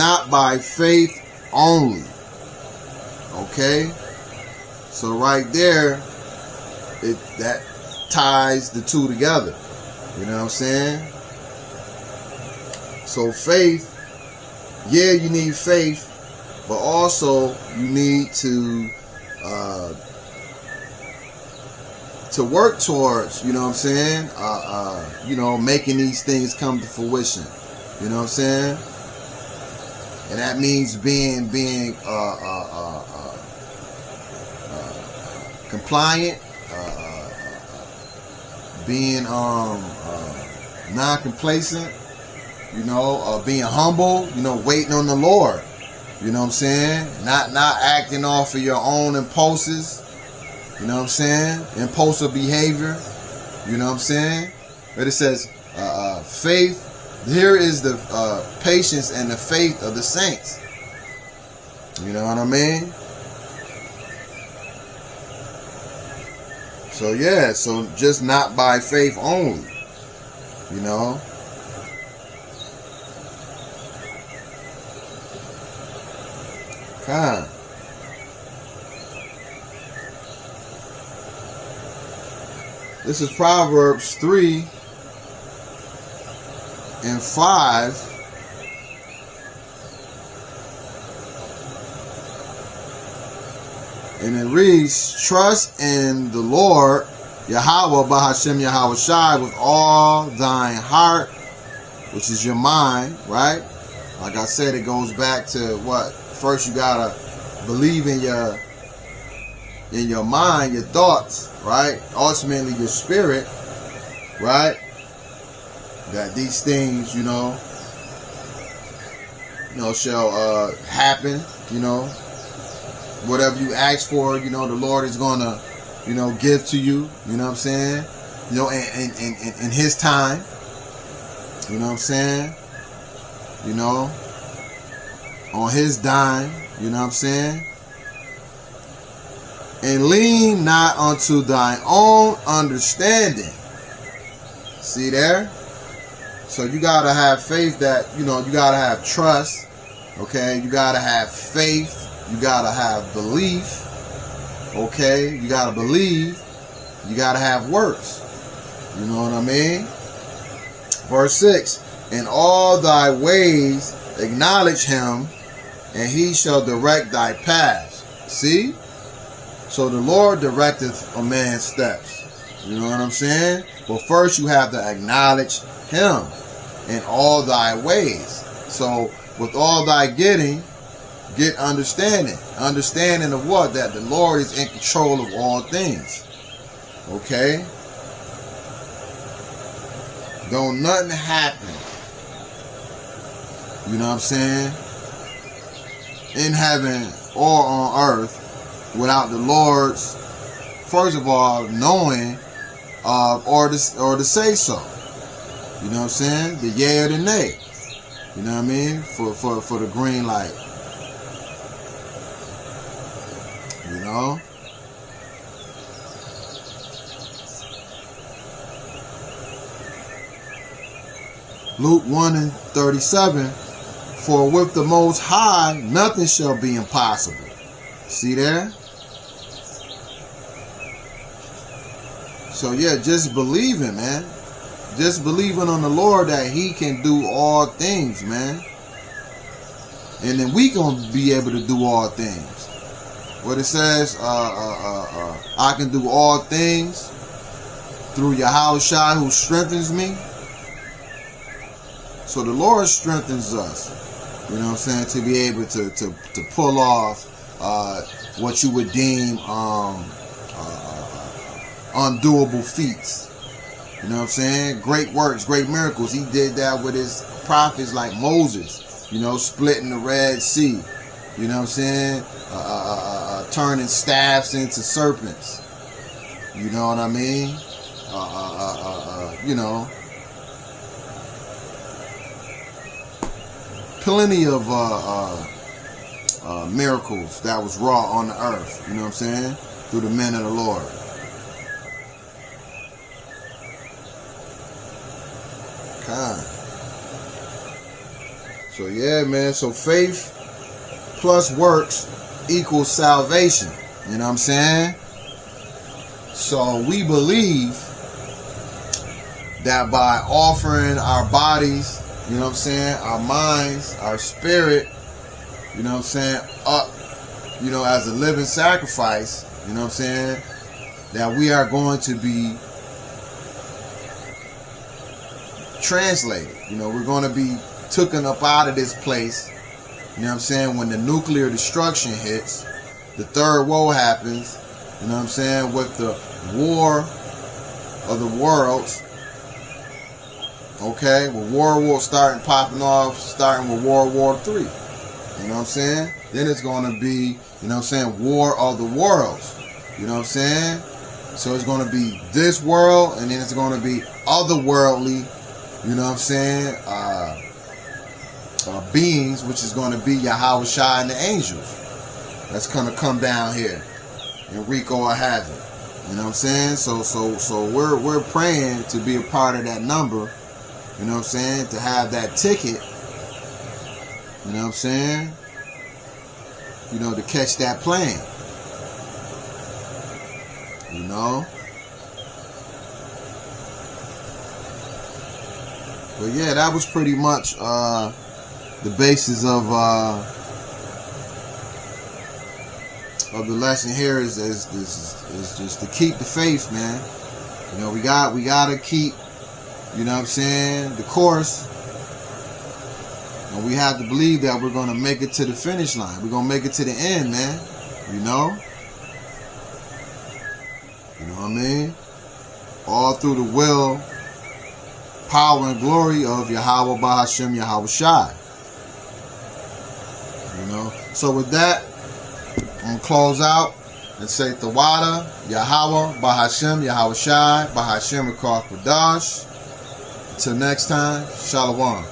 not by faith only. Okay? So right there, that ties the two together. You know what I'm saying? So faith, yeah, you need faith, but also you need to work towards, you know what I'm saying, making these things come to fruition. You know what I'm saying? And that means being compliant, being non-complacent, being humble, waiting on the Lord. You know what I'm saying? Not acting off of your own impulses. You know what I'm saying? Impulsive behavior. You know what I'm saying? But it says, faith. Here is the patience and the faith of the saints. You know what I mean? So yeah, so just not by faith only. You know? God. This is Proverbs 3 and 5. And it reads, trust in the Lord, Yahweh, Bahashem Yahweh Shai, with all thine heart, which is your mind, right? Like I said, it goes back to what? First you gotta believe in your mind, your thoughts, right? Ultimately your spirit, right? That these things, shall happen, whatever you ask for, the Lord is gonna, give to you, you know what I'm saying? In his time, you know what I'm saying? On his dime, you know what I'm saying? And lean not unto thine own understanding. See there? So you gotta have faith that, you gotta have trust, okay? You gotta have faith. You gotta have belief, okay? You gotta believe. You gotta have works. You know what I mean? Verse 6, in all thy ways acknowledge him, and he shall direct thy paths. See? So the Lord directeth a man's steps. You know what I'm saying? But first you have to acknowledge him in all thy ways. So with all thy getting, get understanding. Understanding of what? That the Lord is in control of all things. Okay? Don't nothing happen, you know what I'm saying, in heaven or on earth without the Lord's, first of all, knowing or to say so. You know what I'm saying? The yay or the nay. You know what I mean? For the green light. You know? Luke 1:37, for with the Most High nothing shall be impossible. See there? So yeah, just believing, man. Just believing on the Lord that he can do all things, man. And then we gonna be able to do all things. What it says, I can do all things through Yahweh Shai who strengthens me. So the Lord strengthens us, you know what I'm saying, to be able to pull off what you would deem undoable feats. You know what I'm saying? Great works, great miracles. He did that with his prophets like Moses, splitting the Red Sea. You know what I'm saying? Turning staffs into serpents. You know what I mean? Plenty of miracles that was wrought on the earth, you know what I'm saying, through the men of the Lord. God. So yeah, man. So faith plus works equals salvation. You know what I'm saying? So we believe that by offering our bodies, you know what I'm saying, our minds, our spirit, you know what I'm saying, up, you know, as a living sacrifice, you know what I'm saying, that we are going to be translated. You know, we're going to be taken up out of this place, you know what I'm saying, when the nuclear destruction hits, the third woe happens, you know what I'm saying, with the war of the worlds. Okay, with World War starting popping off, starting with World War III. You know what I'm saying? Then it's going to be, you know what I'm saying, War of the Worlds. You know what I'm saying? So it's going to be this world, and then it's going to be otherworldly, you know what I'm saying, beings, which is going to be Yahweh Shai and the angels. That's going to come down here and wreak all havoc. You know what I'm saying? So we're praying to be a part of that number. You know what I'm saying? To have that ticket, you know what I'm saying? You know, to catch that plane. You know? But yeah, that was pretty much the basis of the lesson here is just to keep the faith, man. You know, we gotta keep, you know what I'm saying, the course. And we have to believe that we're going to make it to the finish line. We're going to make it to the end, man. You know? You know what I mean? All through the will, power, and glory of Yahweh Bahashem Yahweh Shai. You know? So with that, I'm going to close out and say Tawada, Yahweh Bahashem Yahweh Shai, Bahashem Rakar Quadash. Until next time, Shalom.